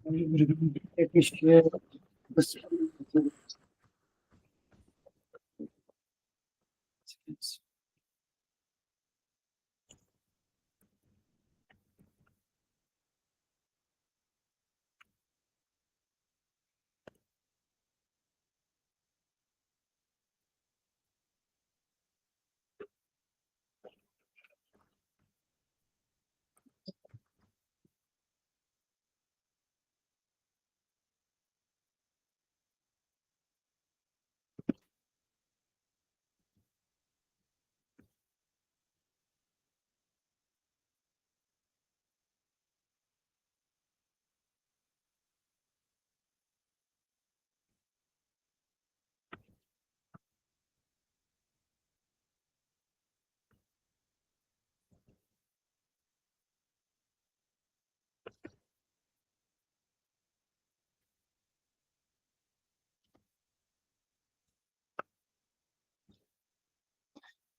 Let me share the screen.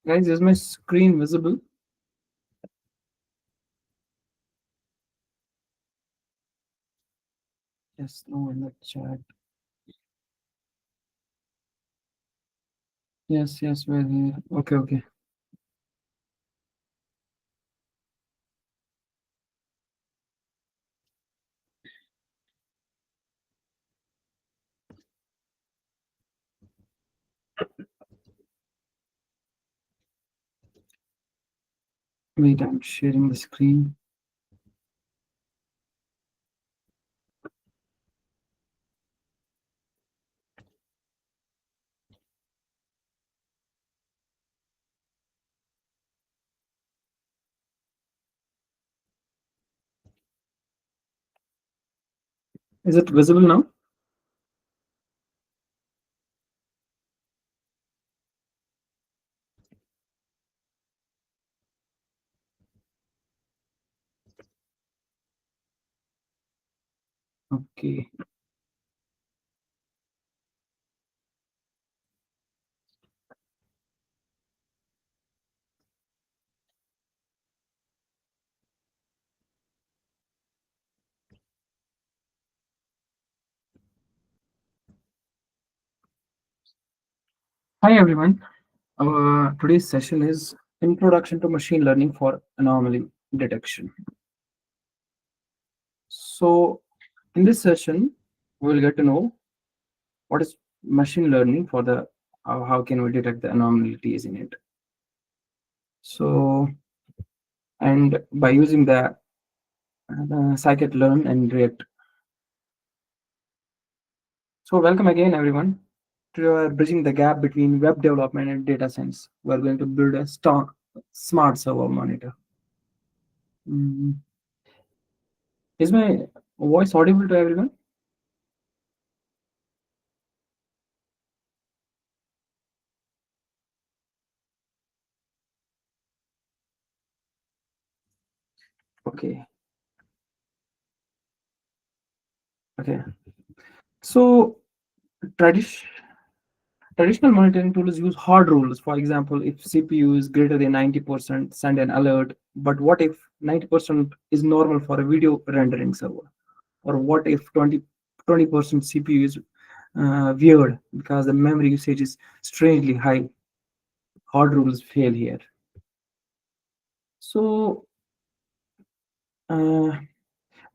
Guys, is my screen visible? Yes, no in the chat. Yes, we're here. Okay. Wait, I'm sharing the screen. Is it visible now? Okay. Hi everyone. Our today's session is Introduction to Machine Learning for Anomaly Detection. So, in this session, we will get to know what is machine learning for the how can we detect the anomalies in it. So, and by using the scikit-learn and React. So, welcome again, everyone. Today, we are bridging the gap between web development and data science. We are going to build a smart server monitor. Mm. Is my voice audible to everyone? Okay. Okay. So, tradition traditional monitoring tools use hard rules. For example, if CPU is greater than 90%, send an alert. But what if 90% is normal for a video rendering server? Or what if 20% CPU is weird because the memory usage is strangely high? Hard rules fail here. So, uh,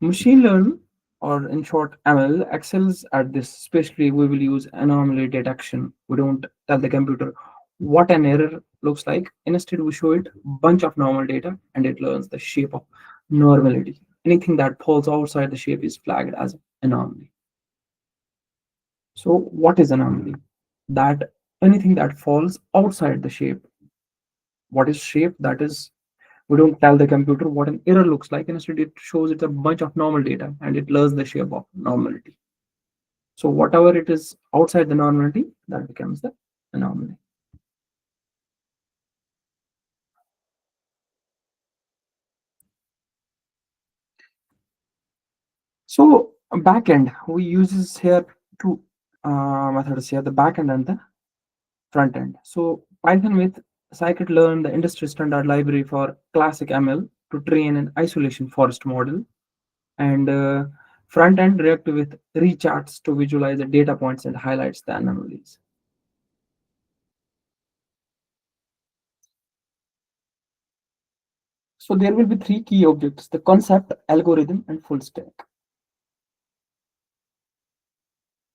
machine learn, or in short, ML, excels at this. Especially, we will use anomaly detection. We don't tell the computer what an error looks like. Instead, we show it a bunch of normal data, and it learns the shape of normality. Anything that falls outside the shape is flagged as anomaly. So, what is anomaly? That anything that falls outside the shape. What is shape? That is, we don't tell the computer what an error looks like. Instead, it shows it a bunch of normal data, and it learns the shape of normality. So whatever it is outside the normality, that becomes the anomaly. So backend, we uses here two methods here: the backend and the front end. So Python with scikit-learn, the industry standard library for classic ML to train an isolation forest model, and Front end react with recharts to visualize the data points and highlights the anomalies. So there will be three key objects: the concept, algorithm, and full stack.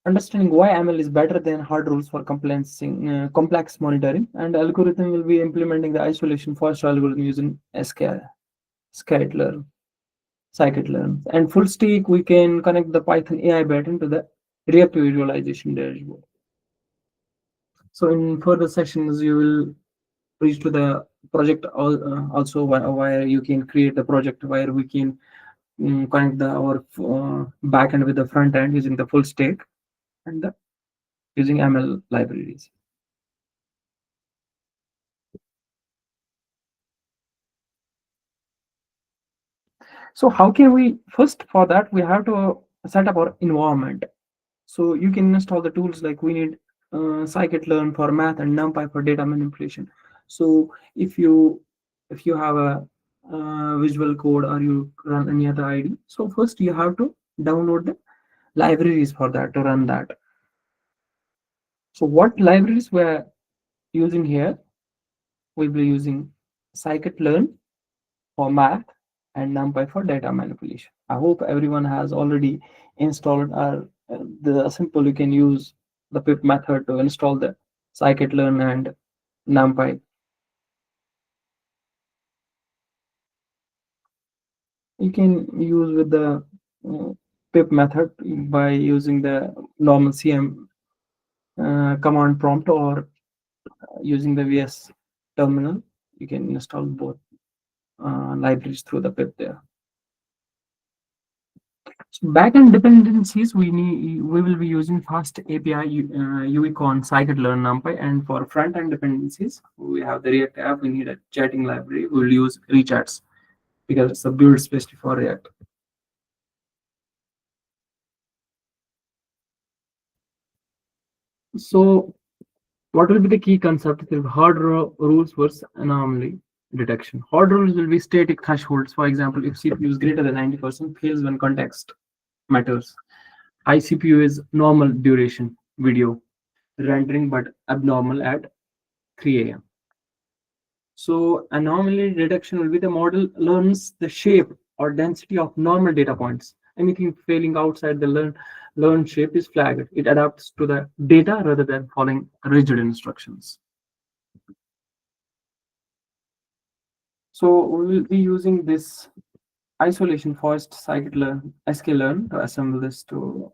Understanding why ML is better than hard rules for complex monitoring, and algorithm will be implementing the isolation first algorithm using scikit-learn, scikit-learn. And full stack, we can connect the Python AI backend to the reactive visualization dashboard. So in further sessions, you will reach to the project also where you can create the project where we can connect our backend with the front end using the full stack and using ML libraries. So how can we, first for that, we have to set up our environment. So you can install the tools like we need scikit-learn for math and NumPy for data manipulation. So if you have a visual code or you run any other ID, so first you have to download the libraries for that to run that. So what libraries we're using here? We'll be using scikit-learn for math and NumPy for data manipulation. I hope everyone has already installed the simple you can use the pip method to install the scikit-learn and NumPy. You can use with the pip method by using the normal CM command prompt or using the VS terminal. You can install both libraries through the pip there. So backend dependencies, we will be using fast API UECon scikit-learn NumPy, and for front-end dependencies, we have the React app. We need a chatting library. We'll use rechats because it's a build specially for React. So what will be the key concept of rules versus anomaly detection? Hard rules will be static thresholds. For example, if CPU is greater than 90%, fails when context matters. High CPU is normal duration video rendering but abnormal at 3 a.m. So anomaly detection will be the model learns the shape or density of normal data points. Anything failing outside the learned shape is flagged. It adapts to the data rather than following rigid instructions. So we will be using this isolation first scikit-learn sklearn to assemble this to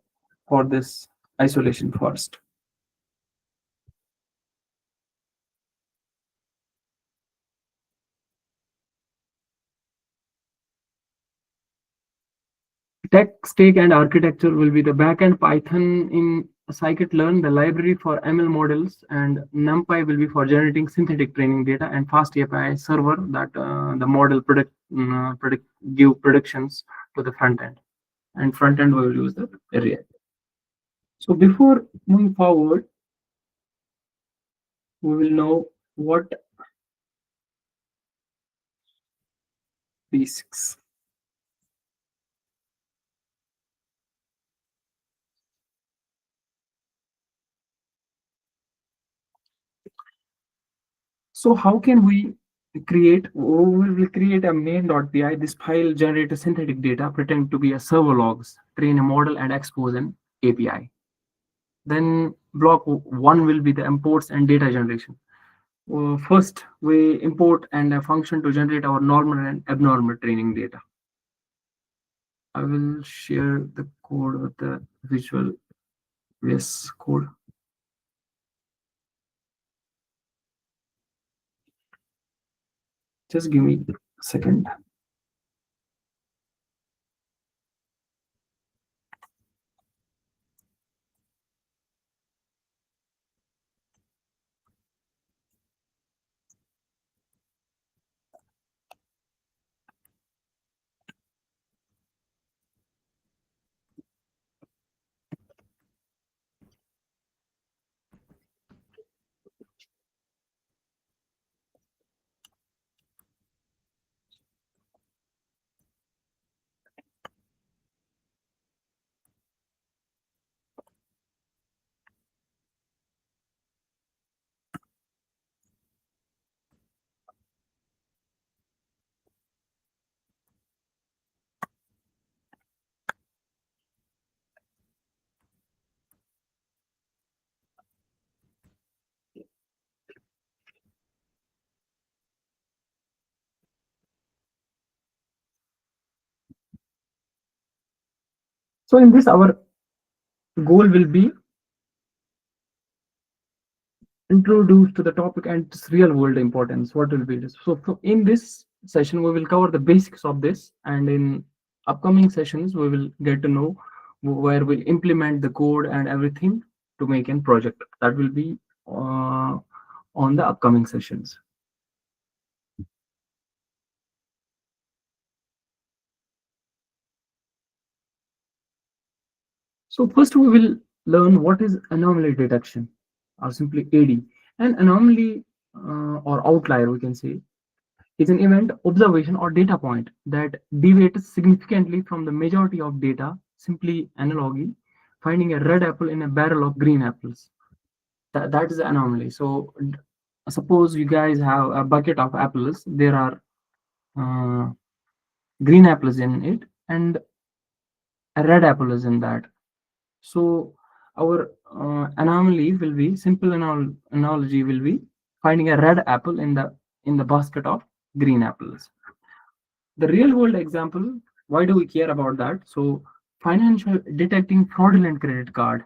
for this isolation first. Tech stack and architecture will be the backend Python in scikit-learn, the library for ML models, and NumPy will be for generating synthetic training data, and fast API server that the model give predictions to the front end. And front end we will use the area. So before moving forward, we will know what basics. So how can we we will create a main.py. This file generate a synthetic data, pretend to be a server logs, train a model and expose an API. Then block one will be the imports and data generation. First, we import and a function to generate our normal and abnormal training data. I will share the code with the visual VS code. Just give me a second. So in this, our goal will be introduced to the topic and its real world importance. What will be this? So in this session, we will cover the basics of this, and in upcoming sessions, we will get to know where we'll implement the code and everything to make a project. That will be on the upcoming sessions. So first, we will learn what is anomaly detection, or simply AD. An anomaly or outlier, we can say, is an event, observation, or data point that deviates significantly from the majority of data. Simply analogy, finding a red apple in a barrel of green apples. That is the anomaly. So suppose you guys have a bucket of apples. There are uh, green apples in it, and a red apple is in that. So our anomaly will be simple analogy will be finding a red apple in the basket of green apples. The real world example, why do we care about that? So financial detecting fraudulent credit card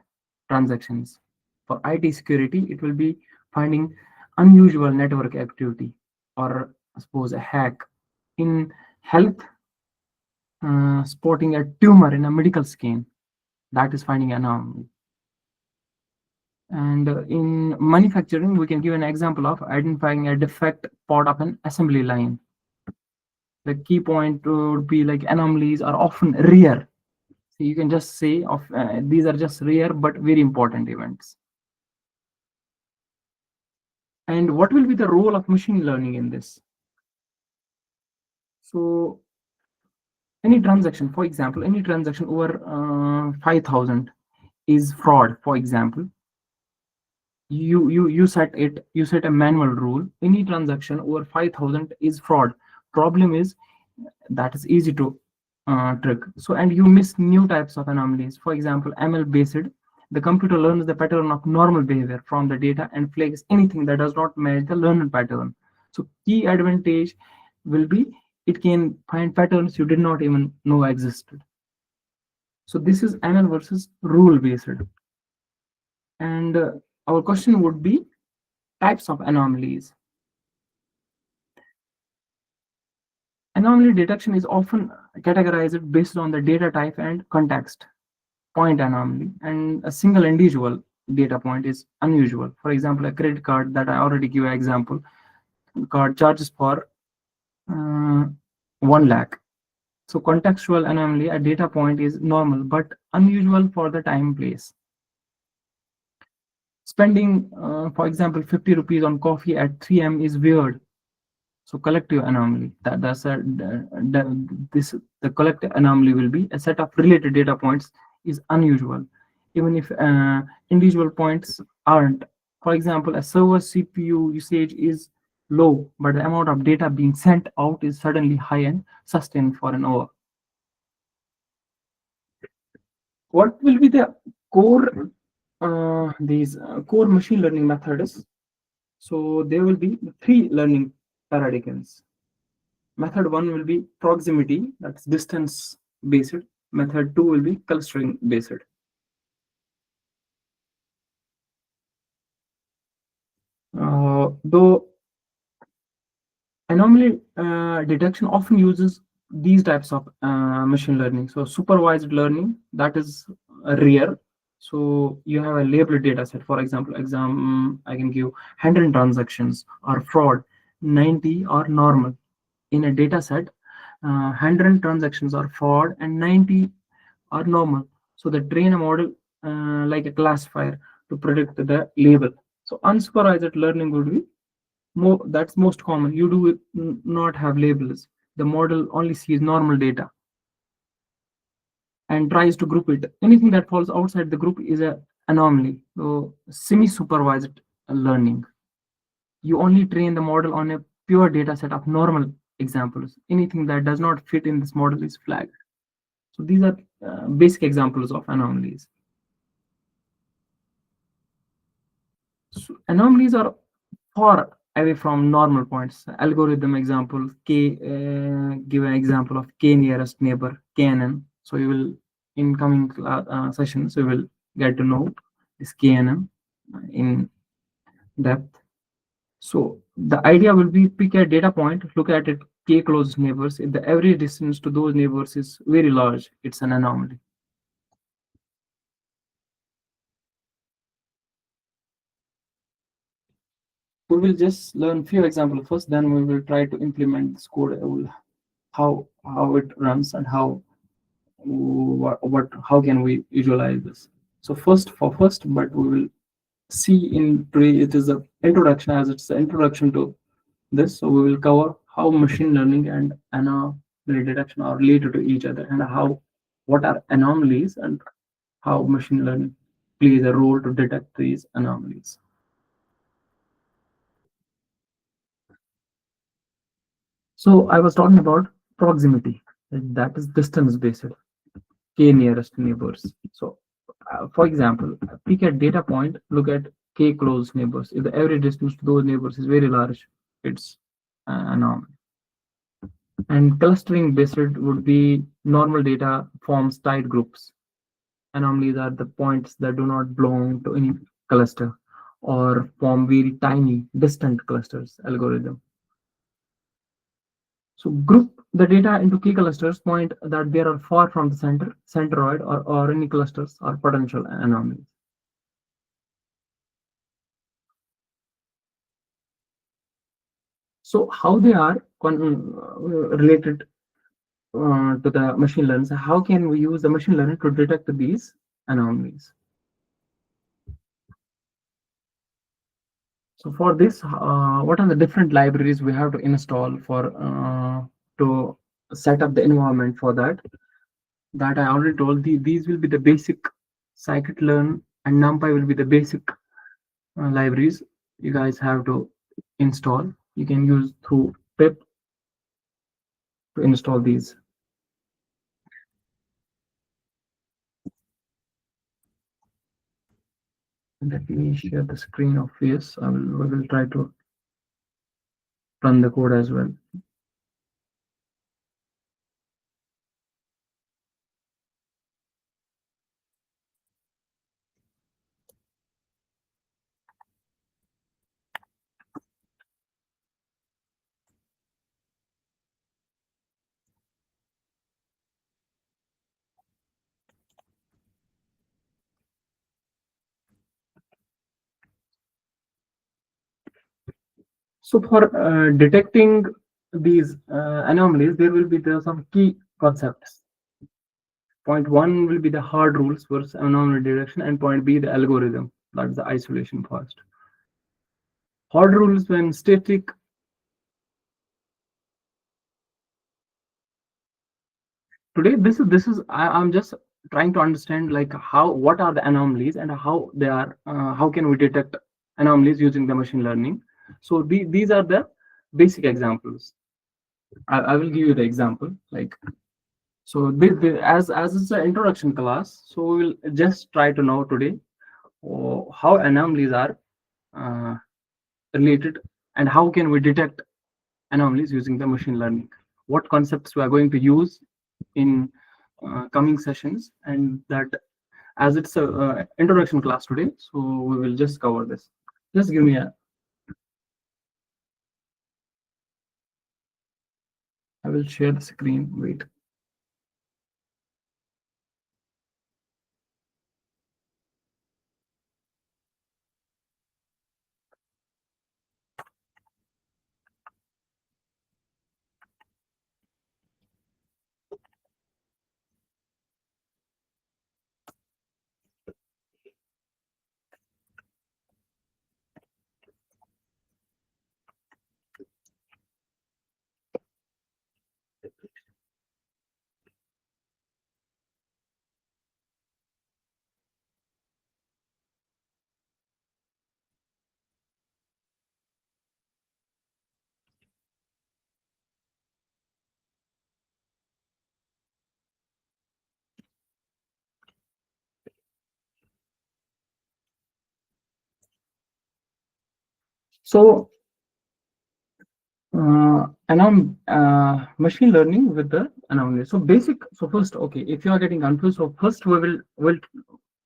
transactions. For IT security, it will be finding unusual network activity, or I suppose a hack. In health, spotting a tumor in a medical scan, that is finding an anomaly. And in manufacturing, we can give an example of identifying a defect part of an assembly line. The key point would be like anomalies are often rare. So you can just say of these are just rare but very important events. And what will be the role of machine learning in this? So any transaction, for example, any transaction over 5,000 is fraud. For example, you set a manual rule. Any transaction over 5,000 is fraud. Problem is that is easy to trick. So, and you miss new types of anomalies. For example, ML based, the computer learns the pattern of normal behavior from the data and flags anything that does not match the learned pattern. So key advantage will be it can find patterns you did not even know existed. So this is ML versus rule based. And our question would be types of anomalies. Anomaly detection is often categorized based on the data type and context. Point anomaly, and a single individual data point is unusual. For example, a credit card that I already give an example, card charges for 1 lakh. So contextual anomaly, a data point is normal but unusual for the time place. Spending, for example, 50 rupees on coffee at 3 a.m. is weird. So collective anomaly, the collective anomaly will be a set of related data points is unusual, even if individual points aren't. For example, a server CPU usage is low, but the amount of data being sent out is suddenly high and sustained for an hour. What will be the core these core machine learning methods? So there will be three learning paradigms. Method one will be proximity, that's distance based. Method two will be clustering based. Though anomaly detection often uses these types of machine learning. So supervised learning, that is rare. So you have a labeled data set. For example, I can give 100 transactions are fraud, 90 are normal. In a data set, 100 transactions are fraud and 90 are normal. So they train a model like a classifier to predict the label. So unsupervised learning would be more, that's most common. You do not have labels. The model only sees normal data and tries to group it. Anything that falls outside the group is a anomaly. So semi-supervised learning. You only train the model on a pure data set of normal examples. Anything that does not fit in this model is flagged. So these are basic examples of anomalies. So anomalies are far away from normal points. Algorithm example, K, give an example of K nearest neighbor, KNN. So you will in coming sessions, we will get to know this KNM in depth. So the idea will be pick a data point, look at it, k close neighbors. If the average distance to those neighbors is very large, it's an anomaly. We will just learn few examples first, then we will try to implement this code, how it runs and what how can we visualize this. So first, but we will see in today it is a introduction, as it's the introduction to this. So we will cover how machine learning and anomaly detection are related to each other, and how what are anomalies and how machine learning plays a role to detect these anomalies. So I was talking about proximity, that is distance based, k nearest neighbors. So for example, pick a data point, look at k close neighbors. If the average distance to those neighbors is very large, it's anomaly. And clustering based would be normal data forms tight groups. Anomalies are the points that do not belong to any cluster or form very tiny distant clusters algorithm. So group the data into key clusters point that they are far from the centroid, or any clusters are potential anomalies. So how they are related to the machine learning? So how can we use the machine learning to detect these anomalies? So for this, what are the different libraries we have to install for to set up the environment for that? That I already told. These will be the basic scikit-learn and NumPy will be the basic libraries you guys have to install. You can use through pip to install these. Let me share the screen of this. We will try to run the code as well. So for detecting these anomalies, there will be some key concepts. Point one will be the hard rules for anomaly detection, and point B the algorithm. That's the isolation first. Hard rules when static. Today, I'm just trying to understand like how what are the anomalies and how they are. How can we detect anomalies using the machine learning? So these are the basic examples. I will give you the example. Like so, as it's an introduction class, so we will just try to know today how anomalies are uh, related, and how can we detect anomalies using the machine learning. What concepts we are going to use in coming sessions, and that as it's a introduction class today, so we will just cover this. Just give me a. I will share the screen. Wait. So Machine learning with the anomaly. So basic. So first, okay, if you are getting confused, so first we will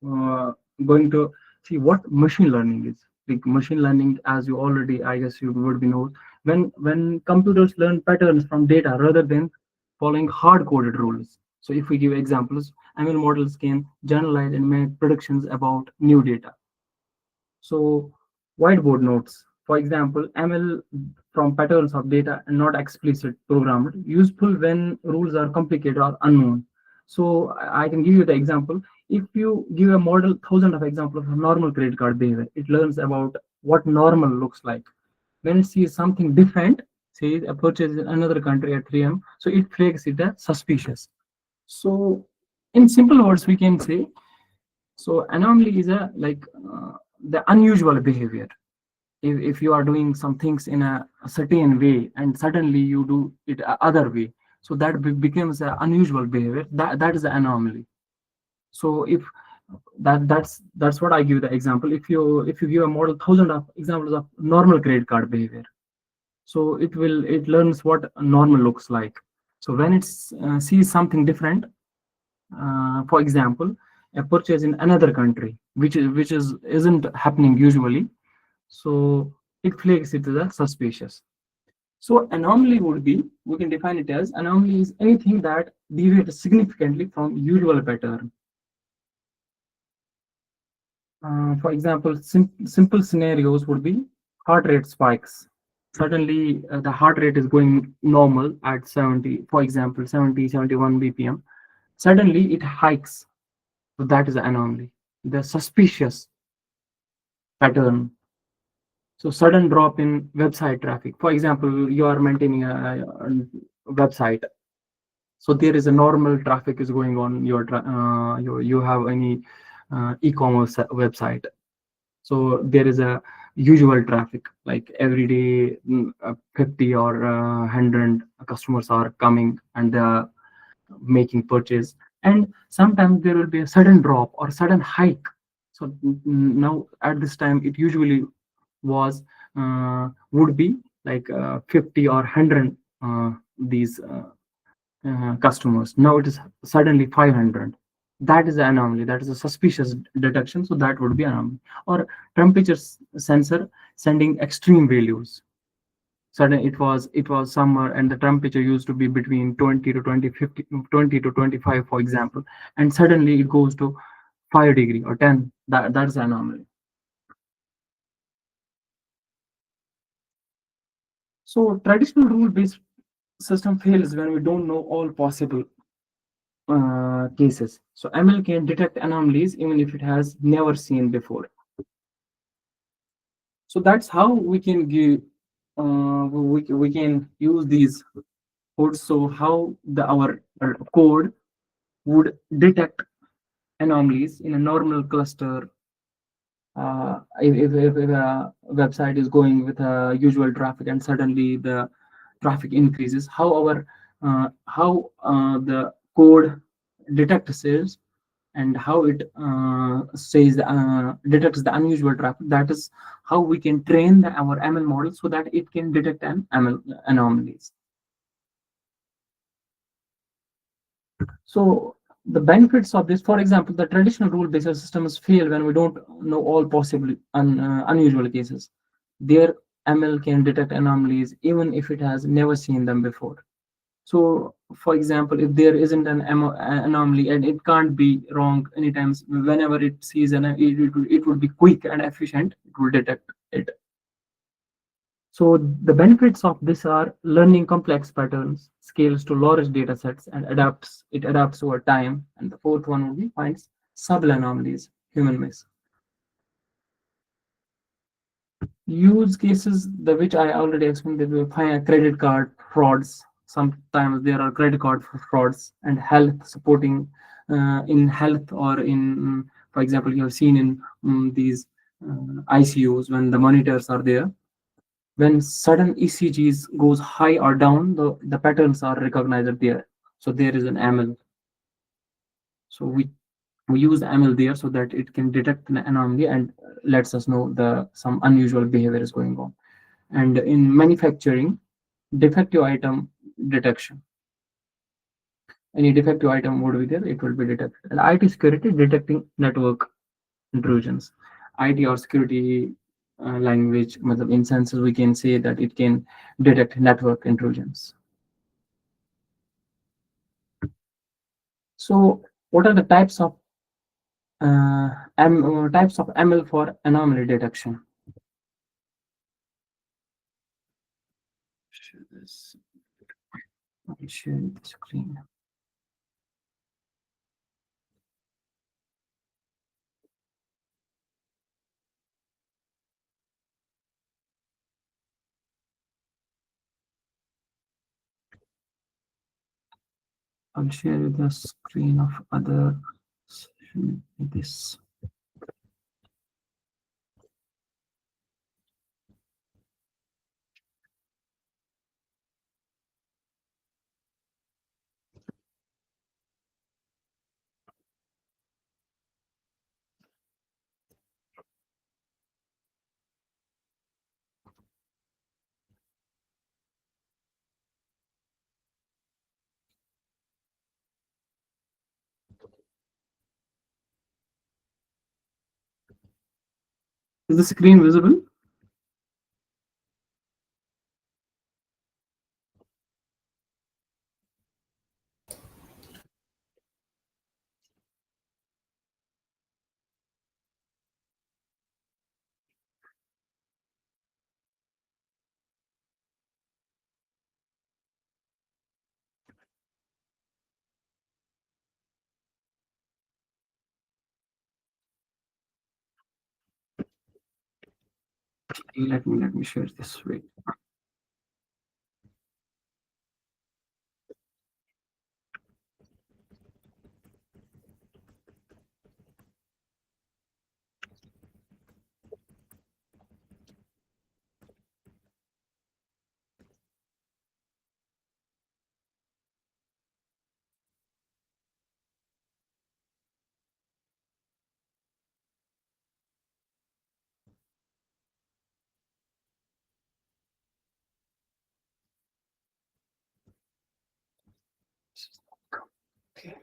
uh, going to see what machine learning is. Like machine learning, as you already, I guess you would be know, when computers learn patterns from data rather than following hard-coded rules. So if we give examples, ML models can generalize and make predictions about new data. So whiteboard notes, for example, ML from patterns of data and not explicit programmed, useful when rules are complicated or unknown. So I can give you the example. If you give a model thousand of examples of normal credit card behavior, it learns about what normal looks like. When it sees something different, say a purchase in another country at 3 a.m., so it flags it as suspicious. So in simple words, we can say so anomaly is a the unusual behavior. If you are doing some things in a certain way and suddenly you do it other way, so that becomes an unusual behavior. That is an anomaly. So if that's what I give the example. If you give a model thousand of examples of normal credit card behavior, so it learns what normal looks like. So when it sees something different, for example, a purchase in another country, which is isn't happening usually, so it flags it as a suspicious. So anomaly would be, we can define it as anomaly is anything that deviates significantly from usual pattern. For example, simple scenarios would be heart rate spikes. Suddenly, the heart rate is going normal at 70, for example, 70, 71 BPM. Suddenly, it hikes. So that is the anomaly. The suspicious pattern. So sudden drop in website traffic. For example, you are maintaining a website. So there is a normal traffic is going on your you have any e-commerce website. So there is a usual traffic like every day 50 or 100 customers are coming and they are making purchase, and sometimes there will be a sudden drop or sudden hike. So now at this time it usually was would be like 50 or 100 these customers. Now it is suddenly 500. That is the anomaly. That is a suspicious detection. So that would be anomaly. Or temperature sensor sending extreme values. Suddenly it was summer and the temperature used to be between 20 to 20, 50, 20 to 25, for example, and suddenly it goes to 5 degree or 10. That's the anomaly. So traditional rule-based system fails when we don't know all possible cases. So ML can detect anomalies even if it has never seen before. So that's how we can give we can use these codes. So how the our code would detect anomalies in a normal cluster. If a website is going with a usual traffic and suddenly the traffic increases, how the code detects it and how it says detects the unusual traffic. That is how we can train our ML model so that it can detect an ML anomalies. So the benefits of this, for example, the traditional rule-based systems fail when we don't know all possible unusual cases. Their ML can detect anomalies even if it has never seen them before. So, for example, if there isn't an anomaly and it can't be wrong anytime, whenever it sees it would be quick and efficient, it will detect it. So the benefits of this are learning complex patterns, scales to large data sets, and adapts over time. And the fourth one would be finds subtle anomalies, human miss. Use cases the which I already explained, that we find credit card frauds. Sometimes there are credit card frauds and health supporting in health or in, for example, you have seen in these ICUs when the monitors are there. When sudden ECGs goes high or down, the patterns are recognized there. So there is an ML. So we use ML there so that it can detect an anomaly and lets us know the some unusual behavior is going on. And in manufacturing, Defective item detection. Any defective item would be there, it will be detected. And IT security, detecting network intrusions. IT or security language, in senses we can say that it can detect network intrusions. So, what are the types of ML for anomaly detection? Share this. I'll share the screen. I'll share the screen of other session like this. Is the screen visible? Let me share this. Wait. Okay.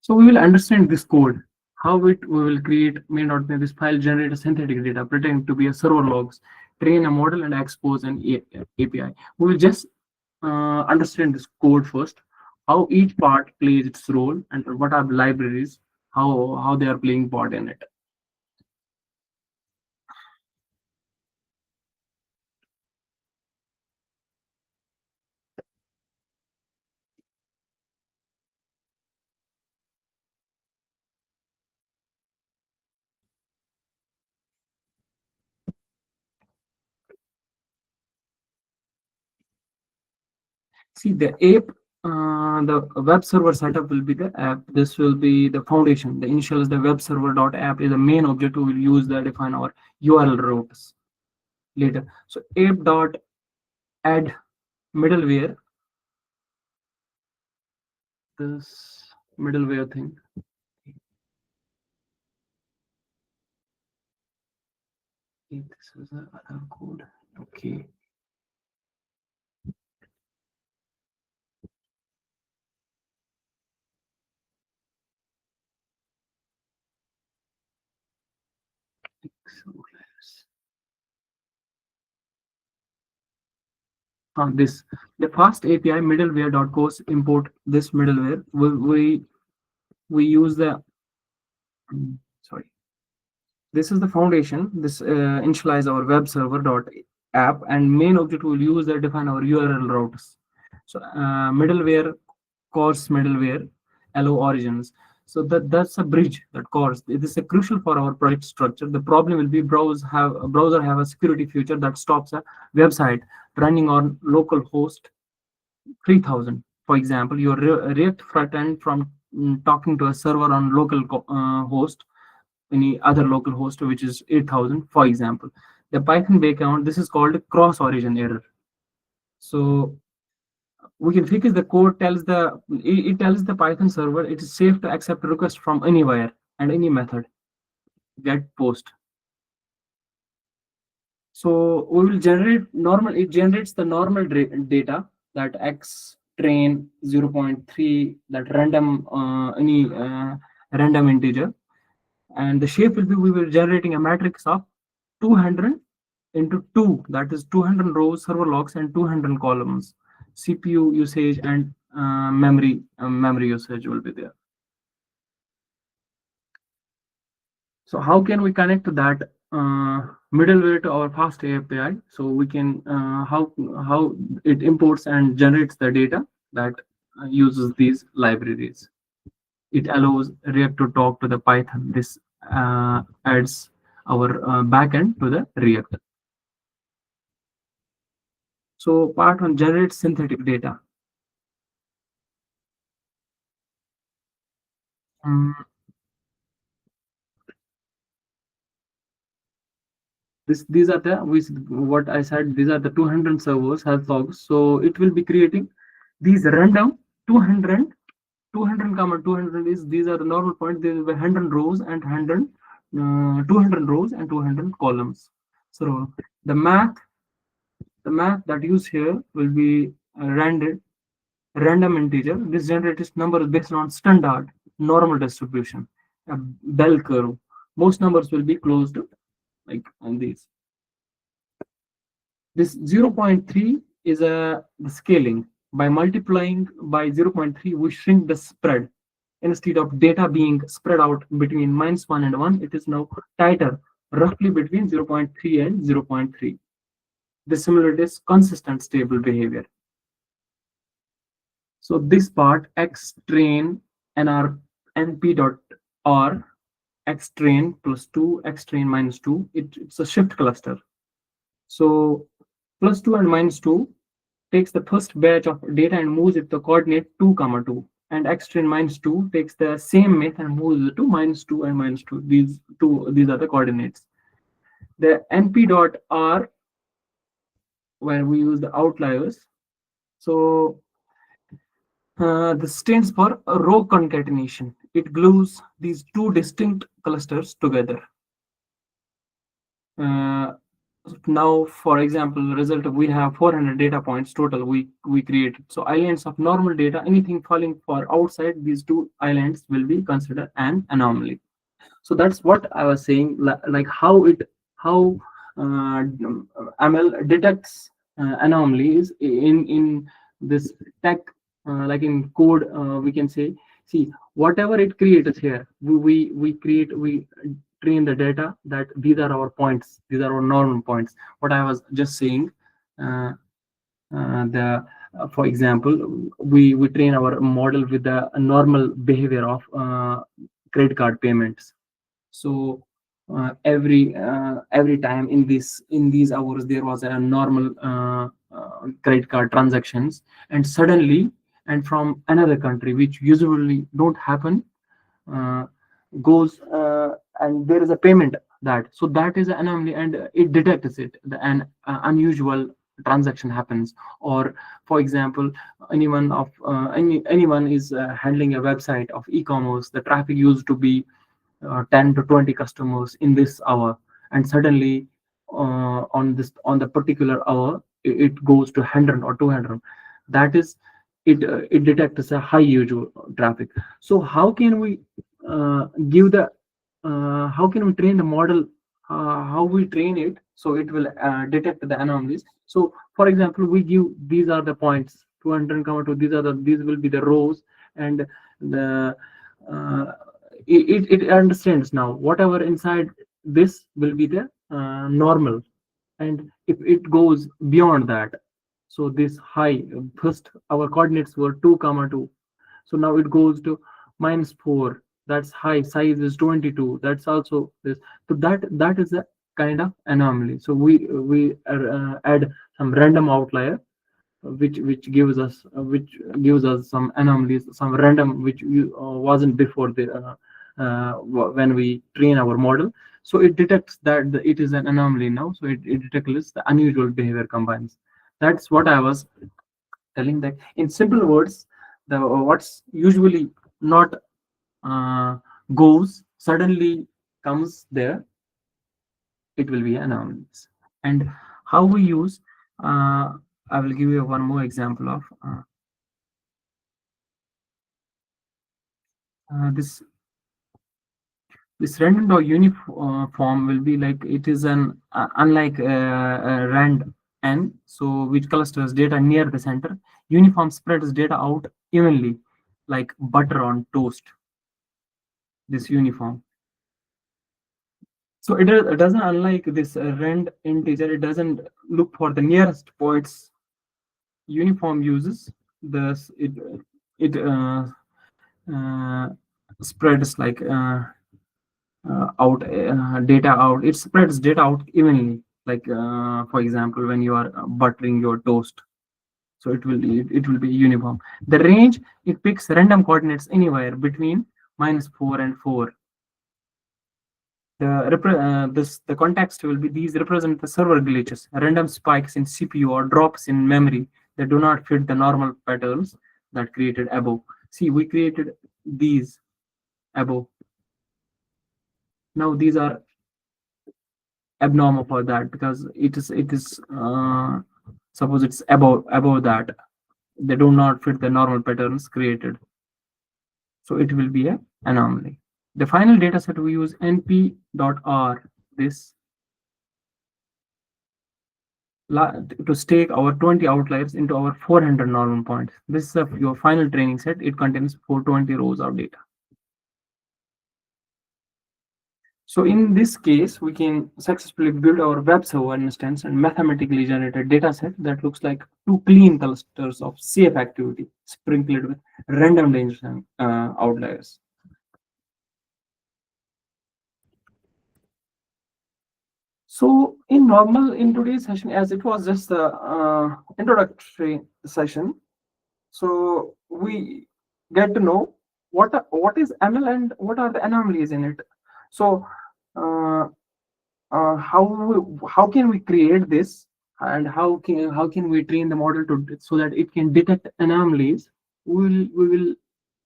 So we will understand this code, how it we will create main.py. This file generate a synthetic data, pretend to be a server logs, train a model, and expose an API. We will just understand this code first, how each part plays its role, and what are the libraries, how they are playing part in it. See the app, the web server setup will be the app. This will be the foundation. The initial is the web server dot app is the main object. We will use that define our URL routes later. So app dot add middleware. This middleware thing. Okay, this is the other code. Okay. So this the fast API middleware dot course import this middleware. We use the sorry. This is the foundation. This initialize our web server dot app, and main object will use that define our URL routes. So middleware course middleware allow origins. So that's a bridge that cores. It is a crucial for our project structure. The problem will be browser have a security feature that stops a website running on local host 3000. For example, your React front end from talking to a server on local host any other local host, which is 8000, for example. The Python background, this is called cross origin error. So we can fix the code tells it tells the Python server it is safe to accept requests from anywhere and any method get post. So we will generate normal, it generates the normal data, that x train 0.3, that random any random integer, and the shape will be, we will generating a matrix of 200 into 2, that is 200 rows server logs and 200 columns. CPU usage and memory usage will be there. So how can we connect to that middleware to our fast API? So we can how it imports and generates the data that uses these libraries. It allows React to talk to the Python. This adds our backend to the React. So part one, generates synthetic data. Um, these are the what I said. These are the 200 servers has logs. So it will be creating these random 200 200 comma 200 is, these are the normal points. There will be 100 rows and 100 200 rows and 200 columns. So the math that used here will be random integer. This generated number is based on standard normal distribution, a bell curve. Most numbers will be closed like on these. This 0.3 is the scaling. By multiplying by 0.3, we shrink the spread. Instead of data being spread out between -1 and 1, it is now tighter, roughly between 0.3 and 0.3. This simulates consistent stable behavior. So this part, x train nr np dot r, x train plus 2, x train minus 2, it's a shift cluster. So plus 2 and minus 2 takes the first batch of data and moves it to coordinate 2 comma 2, and x train minus 2 takes the same math and moves it to -2 and -2. These are the coordinates. The np dot r, where we use the outliers. So this stands for row concatenation. It glues these two distinct clusters together. Now, for example, result we have 400 data points total we created. So islands of normal data, anything falling for outside these two islands will be considered an anomaly. So that's what I was saying, like how ML detects anomalies in this tech, like in code. We can say, see, whatever it creates here, we train the data that these are our points, these are our normal points. What I was just saying, the for example, we train our model with the normal behavior of credit card payments. So every time in these hours there was a normal credit card transactions, and suddenly, and from another country which usually don't happen, uh, goes and there is a payment, that so that is an anomaly, and it detects it, an unusual transaction happens. Or for example, anyone is handling a website of e-commerce, the traffic used to be 10 to 20 customers in this hour, and suddenly on the particular hour it goes to 100 or 200. That is, it detects a high usual traffic. So how can we give the how can we train the model, how we train it so it will detect the anomalies? So for example, we give, these are the points 200 comma 2, these will be the rows, and the uh, it understands now whatever inside this will be the normal. And if it goes beyond that, so this high, first our coordinates were 2 comma 2, so now it goes to -4, that's high, size is 22, that's also this. So that is a kind of anomaly. So we add some random outlier, which gives us some anomalies, some random which wasn't before the when we train our model. So it detects that it is an anomaly now. So it detects the unusual behavior combines. That's what I was telling, that in simple words, the what's usually not uh, goes suddenly comes there, it will be anomalies. And how we use, I will give you one more example of this. This random or uniform will be like, it is an unlike rand n, so which clusters data near the center. Uniform spreads data out evenly, like butter on toast. This uniform. So it doesn't, unlike this rand integer, it doesn't look for the nearest points. Uniform uses this, it uh, spreads like out data out, it spreads data out evenly, like for example when you are buttering your toast. So it will be uniform. The range, it picks random coordinates anywhere between -4 and 4. The context will be, these represent the server glitches, random spikes in CPU or drops in memory that do not fit the normal patterns that created above. See, we created these above. Now these are abnormal for that, because it is suppose it's above that, they do not fit the normal patterns created, so it will be a anomaly. The final data set, we use np.r this to stake our 20 outliers into our 400 normal points. This is your final training set. It contains 420 rows of data. So in this case, we can successfully build our web server instance and mathematically generate a data set that looks like two clean clusters of safe activity sprinkled with random dangers and outliers. So in today's session, as it was just the introductory session, so we get to know what is ML and what are the anomalies in it. So uh, how can we create this, and how can we train the model to, so that it can detect anomalies. We will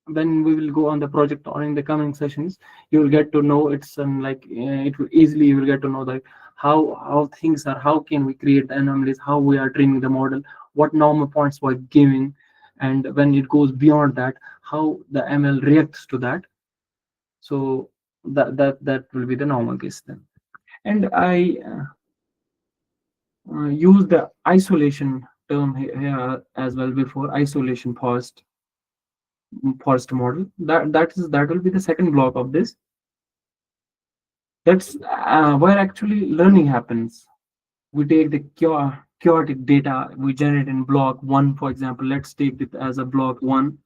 when we will go on the project or in the coming sessions, you will get to know, it's like it will easily, you will get to know like how things are, how can we create the anomalies, how we are training the model, what normal points we're giving, and when it goes beyond that, how the ML reacts to that. So that will be the normal case then. And I use the isolation term here as well before, isolation forest model. That will be the second block of this. That's where actually learning happens. We take the chaotic data we generate in block one, for example. Let's take it as a block one.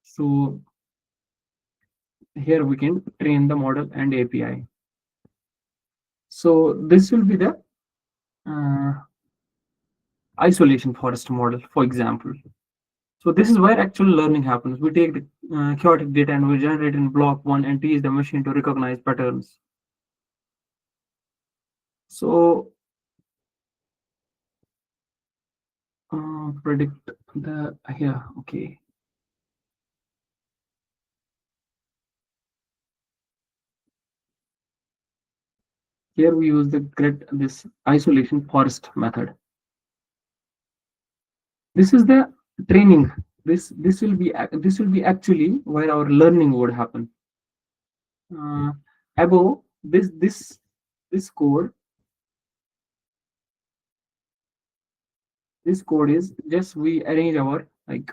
So here we can train the model and API. So this will be the uh, isolation forest model, for example. So this is where actual learning happens. We take the chaotic data and we generate in block one and teach the machine to recognize patterns. So predict the here. Okay. Here we use the grid, this isolation forest method. This is the training. This will be actually where our learning would happen. Uh, Above this code, this code is just we arrange our like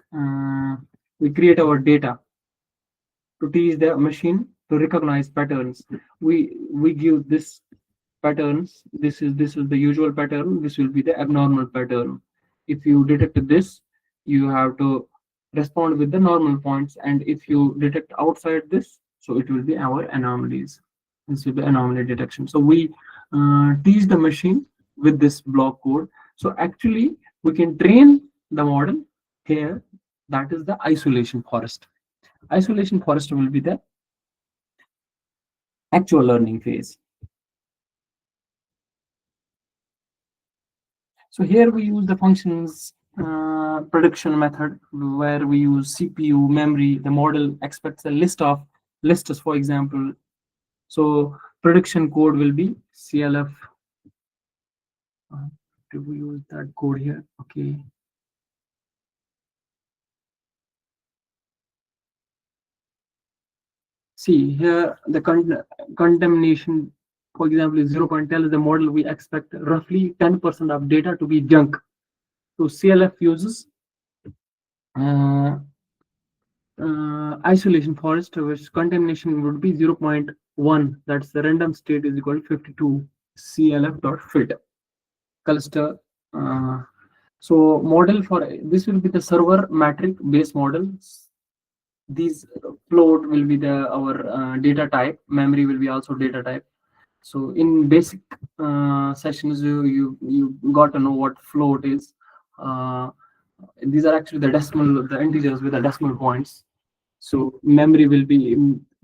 we create our data to teach the machine to recognize patterns. We give this patterns. This is the usual pattern. This will be the abnormal pattern. If you detect this, you have to respond with the normal points, and if you detect outside this, so it will be our anomalies. This will be anomaly detection. So we teach the machine with this block code. So actually we can train the model here. That is the isolation forest. Isolation forest will be the actual learning phase. So here we use the functions prediction method where we use CPU, memory. The model expects a list of lists, for example. So prediction code will be CLF. Uh, do we use that code here? Okay. See here the contamination, for example, is 0. Tell the model we expect roughly 10% of data to be junk. So CLF uses uh, isolation forest, which contamination would be 0.1. That's the random state is equal to 52 CLF dot fit cluster. Uh, so model for this will be the server metric base model. These float will be the our data type. Memory will be also data type. So in basic sessions, you got to know what float is. Uh, these are actually the decimal, the integers with the decimal points. So memory will be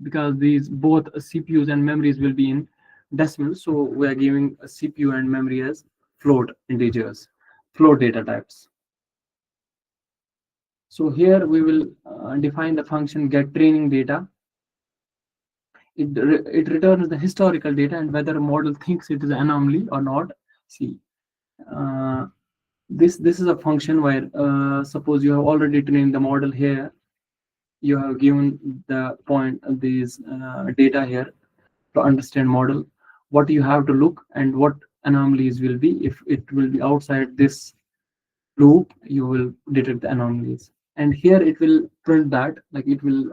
because these both CPUs and memories will be in decimal. So we are giving a CPU and memory as float integers, float data types. So here we will define the function get training data. It returns the historical data and whether model thinks it is an anomaly or not. See, uh, this is a function where suppose you have already trained the model here. You have given the point these data here to understand model. What you have to look and what anomalies will be. If it will be outside this loop, you will detect the anomalies. And here it will print that, like it will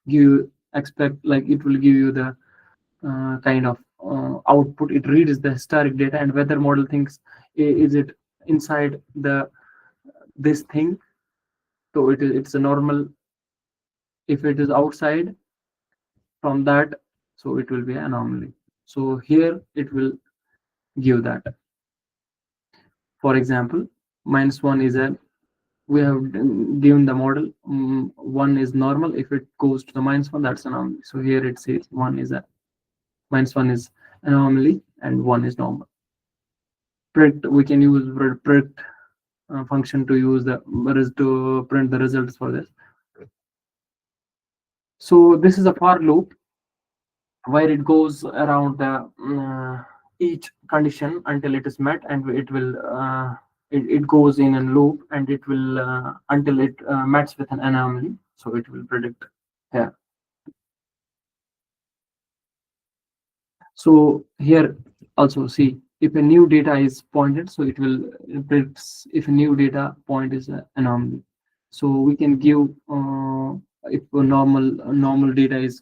give you expect, like it will give you the kind of output. It reads the historic data and whether model thinks is it inside the this thing. So it's a normal. If it is outside from that, so it will be an anomaly. So here it will give that. For example, -1 is a we have given the model 1 is normal. If it goes to the -1, that's anomaly. So here it says 1 is a -1 is anomaly and 1 is normal. Predict, we can use predict function to use the to print the results for this. So this is a for loop where it goes around the each condition until it is met, and it will it goes in a loop and it will until it matches with an anomaly. So it will predict here. So here also see if a new data is pointed, so it will predict if a new data point is an anomaly. So we can give if a normal data is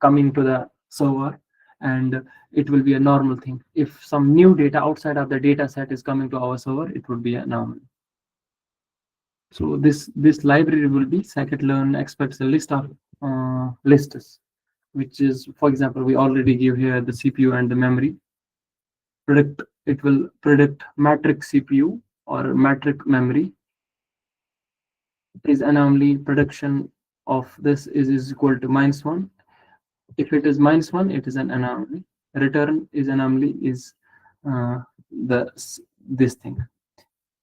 coming to the server, and it will be a normal thing. If some new data outside of the data set is coming to our server, it would be an anomaly. So this library will be scikit-learn expects a list of lists, which is, for example, we already give here the CPU and the memory. Predict, it will predict matrix CPU or matrix memory. Is anomaly prediction of this is equal to -1. If it is -1, it is an anomaly. Return is anomaly is the this thing.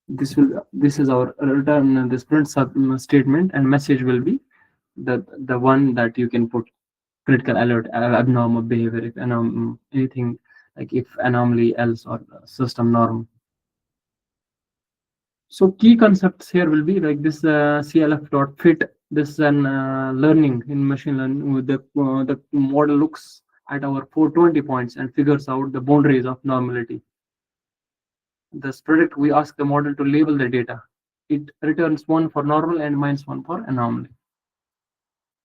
This is our return. This print statement and message will be the one that you can put critical alert, abnormal behavior, if anything, like if anomaly else or system norm. So key concepts here will be like this CLF dot fit. This is an learning in machine learning. With the model looks at our 420 points and figures out the boundaries of normality. This predict, we ask the model to label the data. It returns 1 for normal and -1 for anomaly.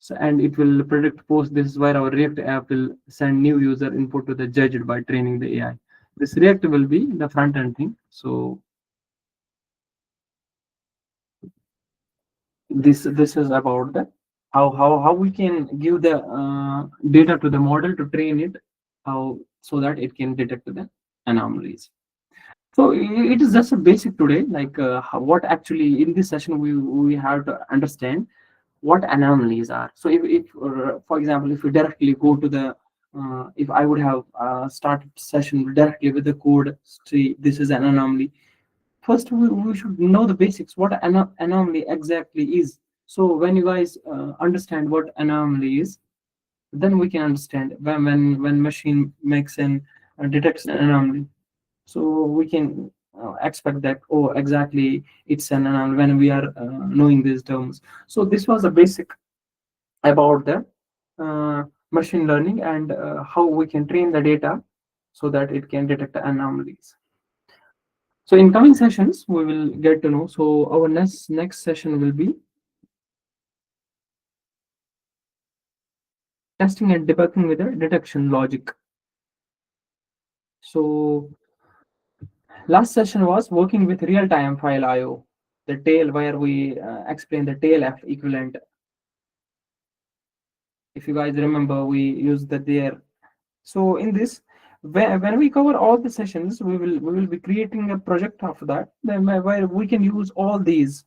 So, and it will predict post. This is where our React app will send new user input to the judge by training the AI. This React will be the front end thing. So this is about the how we can give the data to the model to train it, how so that it can detect the anomalies. So it is just a basic today, like what actually in this session we have to understand what anomalies are. So if for example, if we directly go to the if I would have started session directly with the code, see this is an anomaly. First, we should know the basics, what anomaly exactly is. So when you guys understand what anomaly is, then we can understand when machine makes an detects an anomaly. So we can expect that, oh, exactly, it's an anomaly when we are knowing these terms. So this was the basic about the machine learning and how we can train the data so that it can detect the anomalies. So in coming sessions, we will get to know. So our next session will be testing and debugging with the detection logic. So last session was working with real-time file I/O, the tail where we explain the tail F equivalent. If you guys remember, we used that there. So in this, when we cover all the sessions, we will be creating a project after that, then where we can use all these,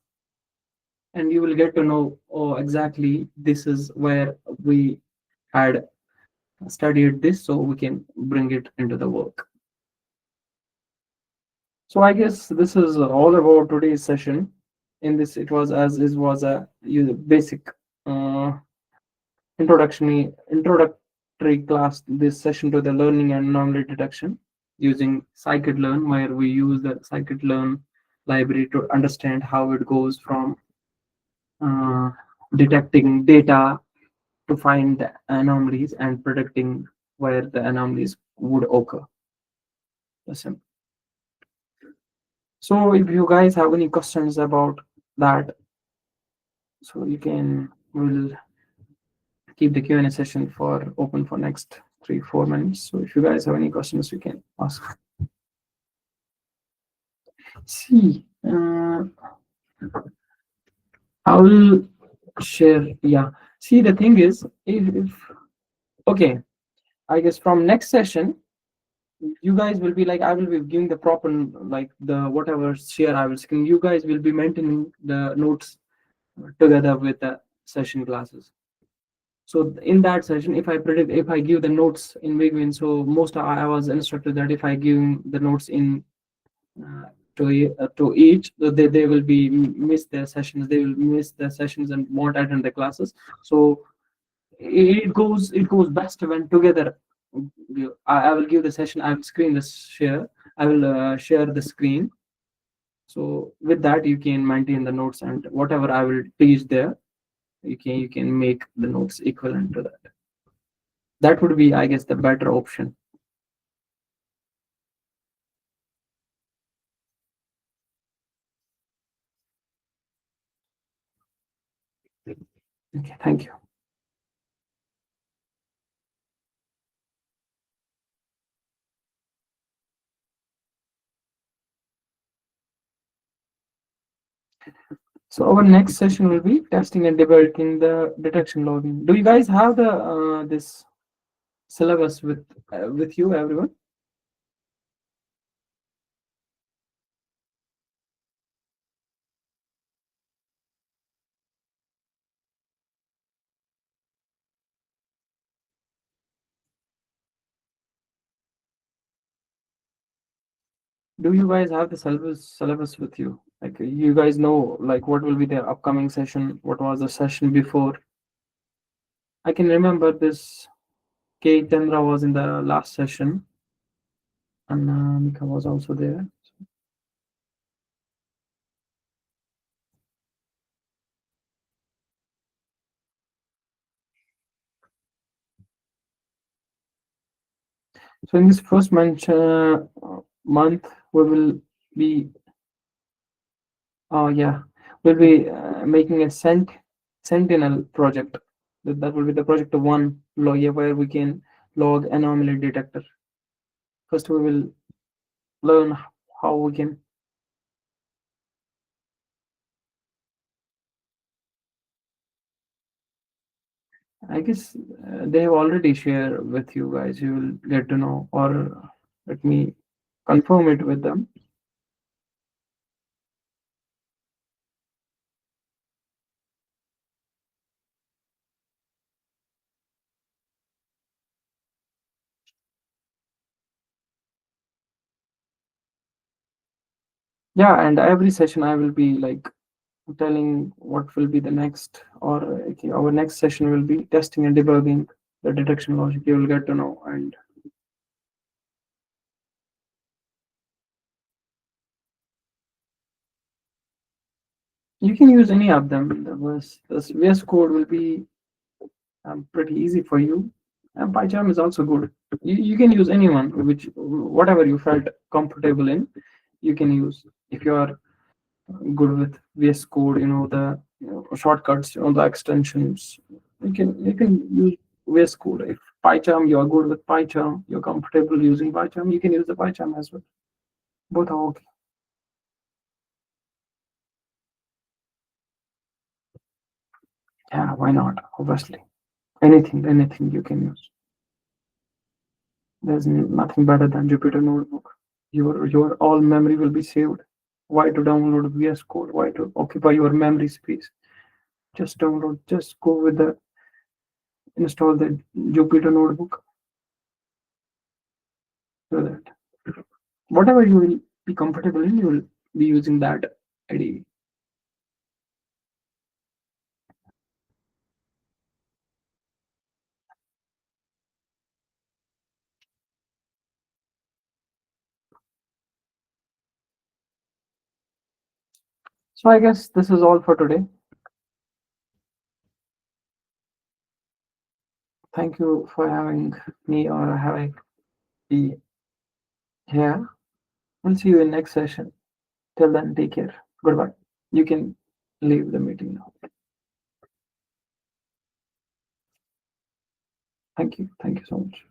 and you will get to know, oh, exactly this is where we had studied this, so we can bring it into the work. So I guess this is all about today's session. In this, it was as is was a basic uh, introductory class. This session to the learning and anomaly detection using scikit-learn, where we use the scikit-learn library to understand how it goes from uh, detecting data to find the anomalies and predicting where the anomalies would occur. Listen. So if you guys have any questions about that, so you can we'll keep the Q&A session for open for next 3-4 minutes. So if you guys have any questions, you can ask. See, I will share. Yeah. See, the thing is, if okay, I guess from next session, you guys will be like, I will be giving the proper, like the whatever share I will screen. You guys will be maintaining the notes together with the session classes. So in that session, if I give the notes in between, so most I was instructed that if I give the notes in uh, to each, they will be miss their sessions. They will miss their sessions and won't attend the classes. So it goes best when together. I will give the session. I will screen the share. I will share the screen. So with that, you can maintain the notes, and whatever I will teach there, you can make the notes equivalent to that. That would be, I guess, the better option. Okay, thank you. So our next session will be testing and debugging the detection logging. Do you guys have the this syllabus with you, everyone? Do you guys have the syllabus with you? Like you guys know like what will be the upcoming session? What was the session before? I can remember this. K Chandra was in the last session, and Mika was also there. So in this first month, we will be, oh yeah, we'll be making a Sentinel project. That will be the project one log, yeah, where we can log anomaly detector. First, we will learn how we can. I guess they have already shared with you guys. You will get to know, or let me confirm it with them. Yeah, and every session I will be like telling what will be the next, or okay, our next session will be testing and debugging the detection logic. You will get to know, and you can use any of them. The VS Code will be pretty easy for you, and PyCharm is also good. You can use anyone, which whatever you felt comfortable in, you can use. If you are good with VS Code, the shortcuts, the extensions. You can use VS Code. If PyCharm, you are good with PyCharm, you're comfortable using PyCharm, you can use the PyCharm as well. Both are okay. Yeah, why not? Obviously, anything you can use. There's nothing better than Jupyter Notebook. Your all memory will be saved. Why to download VS Code? Why to occupy your memory space? Just download. Just go with the install the Jupyter Notebook. So that whatever you will be comfortable in, you will be using that IDE. So I guess this is all for today. Thank you for having me or having me here. We'll see you in next session. Till then, take care. Goodbye. You can leave the meeting now. Thank you. Thank you so much.